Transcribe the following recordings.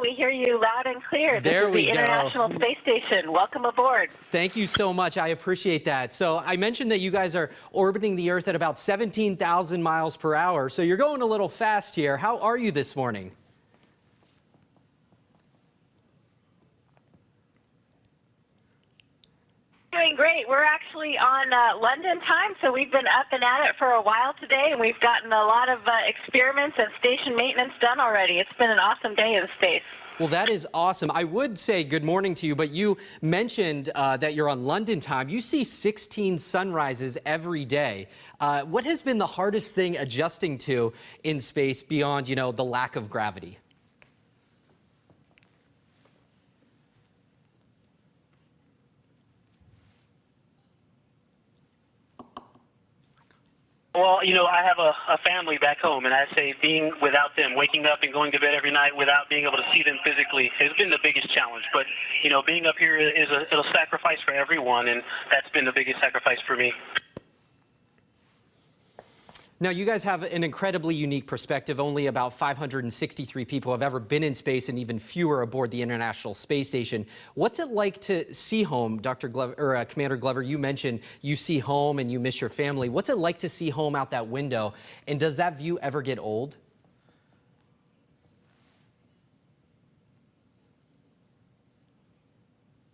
We hear you loud and clear. There This we is the go. International Space Station. Welcome aboard. Thank you so much. I appreciate that. So I mentioned that you guys are orbiting the Earth at about 17,000 miles per hour. So you're going a little fast here. How are you this morning? Doing great. We're actually on London time, so we've been up and at it for a while today, and we've gotten a lot of experiments and station maintenance done already. It's been an awesome day in space. Well, that is awesome. I would say good morning to you, but you mentioned that you're on London time. You see 16 sunrises every day. What has been the hardest thing adjusting to in space beyond, the lack of gravity? Well, I have a family back home, and I say being without them, waking up and going to bed every night without being able to see them physically has been the biggest challenge. But, being up here is a sacrifice for everyone, and that's been the biggest sacrifice for me. Now, you guys have an incredibly unique perspective. Only about 563 people have ever been in space, and even fewer aboard the International Space Station. What's it like to see home, Dr. Glover, or Commander Glover? You mentioned you see home and you miss your family. What's it like to see home out that window, and does that view ever get old?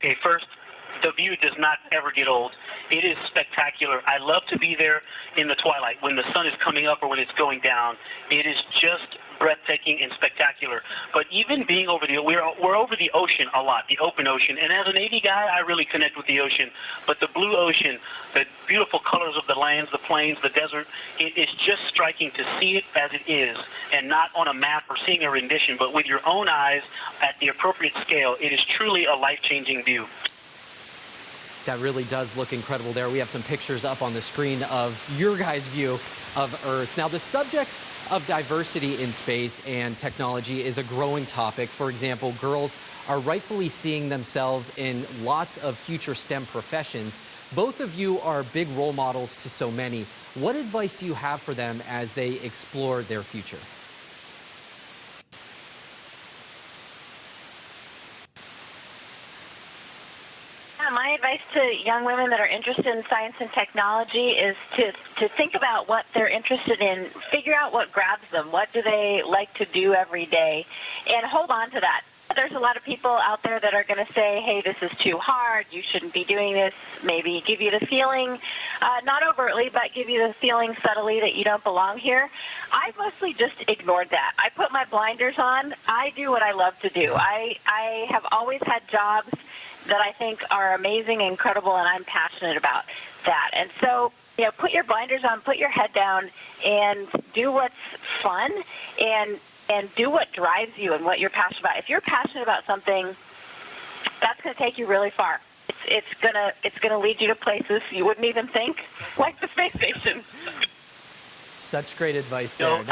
Okay, first, the view does not ever get old. It is spectacular. I love to be there in the twilight when the sun is coming up or when it's going down. It is just breathtaking and spectacular. But even being over we're over the ocean a lot, the open ocean. And as a Navy guy, I really connect with the ocean. But the blue ocean, the beautiful colors of the lands, the plains, the desert, it is just striking to see it as it is, and not on a map or seeing a rendition, but with your own eyes at the appropriate scale. It is truly a life-changing view. That really does look incredible there. We have some pictures up on the screen of your guys' view of Earth. Now, the subject of diversity in space and technology is a growing topic. For example, girls are rightfully seeing themselves in lots of future STEM professions. Both of you are big role models to so many. What advice do you have for them as they explore their future? My advice to young women that are interested in science and technology is to think about what they're interested in, figure out what grabs them, what do they like to do every day, and hold on to that. There's a lot of people out there that are going to say, hey, this is too hard, you shouldn't be doing this, maybe give you the feeling, not overtly, but give you the feeling subtly that you don't belong here. I mostly just ignored that. I put my blinders on. I do what I love to do. I have always had jobs that I think are amazing, incredible, and I'm passionate about that. And so, put your blinders on, put your head down, and do what's fun, and do what drives you and what you're passionate about. If you're passionate about something, that's going to take you really far. It's gonna lead you to places you wouldn't even think, like the space station. Such great advice there.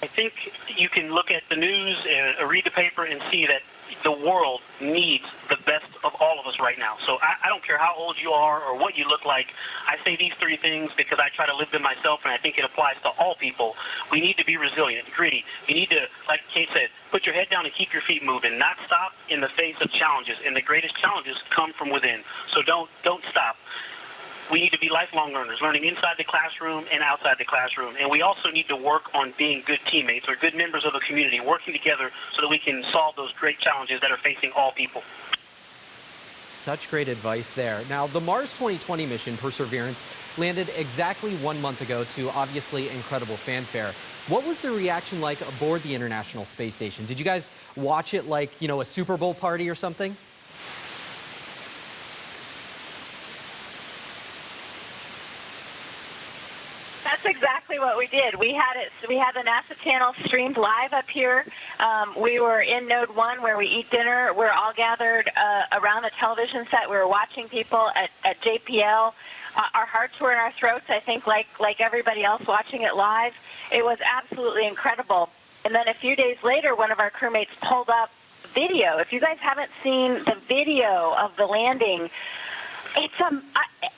I think you can look at the news and read the paper and see that the world needs the best of all of us right now. So I don't care how old you are or what you look like. I say these three things because I try to live them myself, and I think it applies to all people. We need to be resilient, gritty. You need to, like Kate said, put your head down and keep your feet moving, not stop in the face of challenges. And the greatest challenges come from within. So don't stop. We need to be lifelong learners, learning inside the classroom and outside the classroom. And we also need to work on being good teammates or good members of the community, working together so that we can solve those great challenges that are facing all people. Such great advice there. Now, the Mars 2020 mission, Perseverance, landed exactly 1 month ago to obviously incredible fanfare. What was the reaction like aboard the International Space Station? Did you guys watch it like, a Super Bowl party or something? That's exactly what we did. We had the NASA channel streamed live up here. We were in Node 1 where we eat dinner. We're all gathered around the television set. We were watching people at JPL. Our hearts were in our throats, I think, like everybody else watching it live. It was absolutely incredible. And then a few days later, one of our crewmates pulled up video. If you guys haven't seen the video of the landing, it's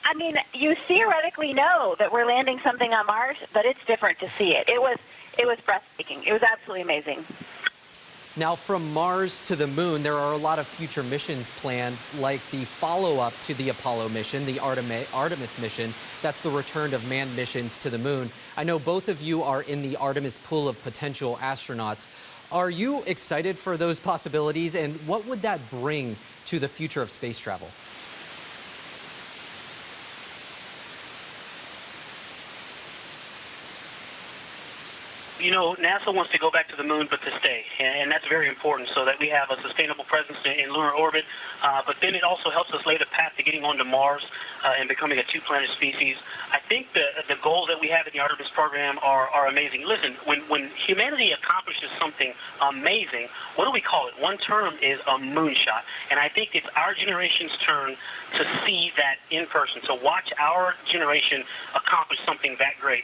I mean, you theoretically know that we're landing something on Mars, but it's different to see it. It was breathtaking. It was absolutely amazing. Now, from Mars to the moon, there are a lot of future missions planned, like the follow-up to the Apollo mission, the Artemis mission. That's the return of manned missions to the moon. I know both of you are in the Artemis pool of potential astronauts. Are you excited for those possibilities, and what would that bring to the future of space travel? You know, NASA wants to go back to the moon, but to stay, and that's very important so that we have a sustainable presence in lunar orbit. But then it also helps us lay the path to getting onto Mars and becoming a two-planet species. I think the goals that we have in the Artemis program are amazing. Listen, when humanity accomplishes something amazing, what do we call it? One term is a moonshot, and I think it's our generation's turn to see that in person, to watch our generation accomplish something that great.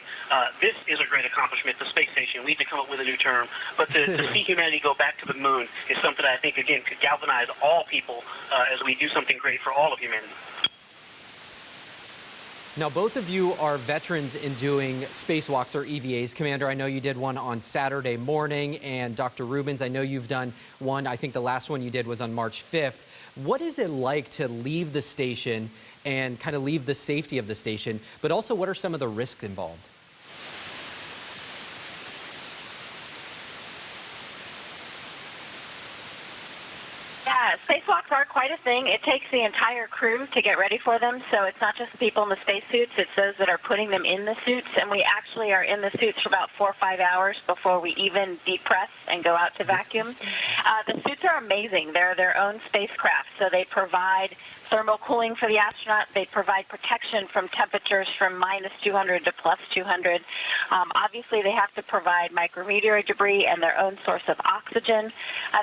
This is a great accomplishment, the space station. We need to come up with a new term. But to see humanity go back to the moon is something that I think, again, could galvanize all people as we do something great for all of humanity. Now, both of you are veterans in doing spacewalks or EVAs. Commander, I know you did one on Saturday morning, and Dr. Rubins, I know you've done one. I think the last one you did was on March 5th. What is it like to leave the station and kind of leave the safety of the station, but also what are some of the risks involved? Yeah, spacewalks are quite a thing. It takes the entire crew to get ready for them, so it's not just the people in the spacesuits, it's those that are putting them in the suits, and we actually are in the suits for about 4 or 5 hours before we even depress and go out to vacuum. The suits are amazing. They're their own spacecraft, so they provide thermal cooling for the astronaut. They provide protection from temperatures from minus 200 to plus 200. Obviously, they have to provide micrometeor debris and their own source of oxygen.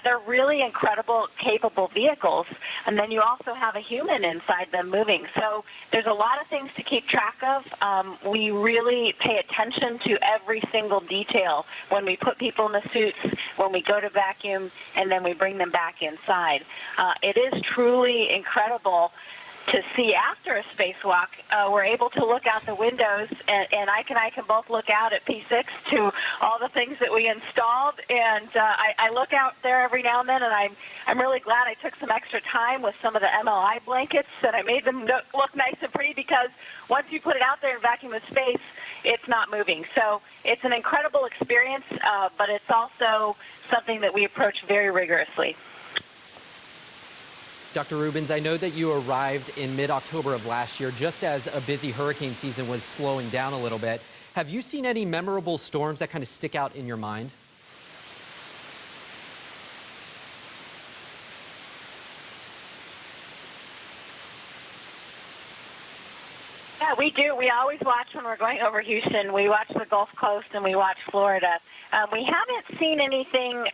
They're really incredible, capable vehicles. And then you also have a human inside them moving. So there's a lot of things to keep track of. We really pay attention to every single detail when we put people in the suits, when we go to vacuum, and then we bring them back inside. It is truly incredible to see after a spacewalk. We're able to look out the windows, and I can both look out at P6 to all the things that we installed, and I look out there every now and then, and I'm really glad I took some extra time with some of the MLI blankets, and I made them look nice and pretty, because once you put it out there in vacuum of space, it's not moving. So it's an incredible experience, but it's also something that we approach very rigorously. Dr. Rubins, I know that you arrived in mid-October of last year, just as a busy hurricane season was slowing down a little bit. Have you seen any memorable storms that kind of stick out in your mind? Yeah, we do. We always watch when we're going over Houston. We watch the Gulf Coast and we watch Florida. We haven't seen anything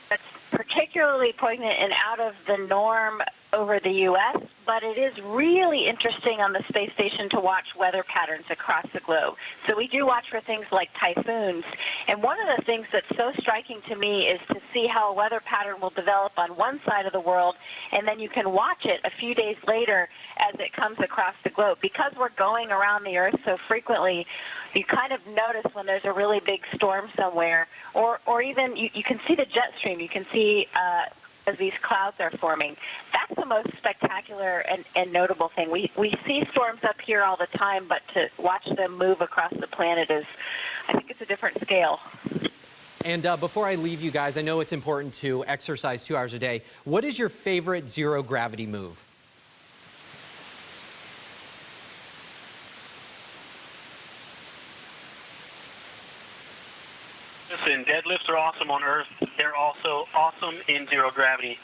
that's particularly poignant and out of the norm over the U.S., but it is really interesting on the space station to watch weather patterns across the globe. So we do watch for things like typhoons, and one of the things that's so striking to me is to see how a weather pattern will develop on one side of the world, and then you can watch it a few days later as it comes across the globe. Because we're going around the Earth so frequently, you kind of notice when there's a really big storm somewhere, or even you can see the jet stream. You can see as these clouds are forming. That's the most spectacular and notable thing. We see storms up here all the time, but to watch them move across the planet is, I think it's a different scale. And before I leave you guys, I know it's important to exercise 2 hours a day. What is your favorite zero-gravity move? Listen, deadlifts are awesome on Earth. They're also awesome in zero gravity.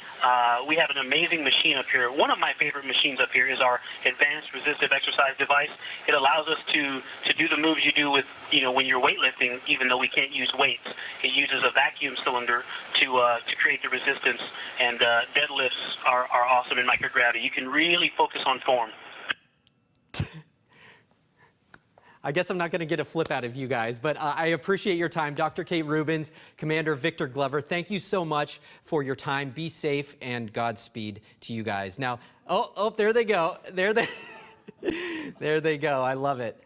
We have an amazing machine up here. One of my favorite machines up here is our advanced resistive exercise device. It allows us to do the moves you do with, when you're weightlifting, even though we can't use weights. It uses a vacuum cylinder to create the resistance, and deadlifts are awesome in microgravity. You can really focus on form. I guess I'm not going to get a flip out of you guys, but I appreciate your time. Dr. Kate Rubins, Commander Victor Glover, thank you so much for your time. Be safe, and Godspeed to you guys. Now, there they go. There they go. I love it.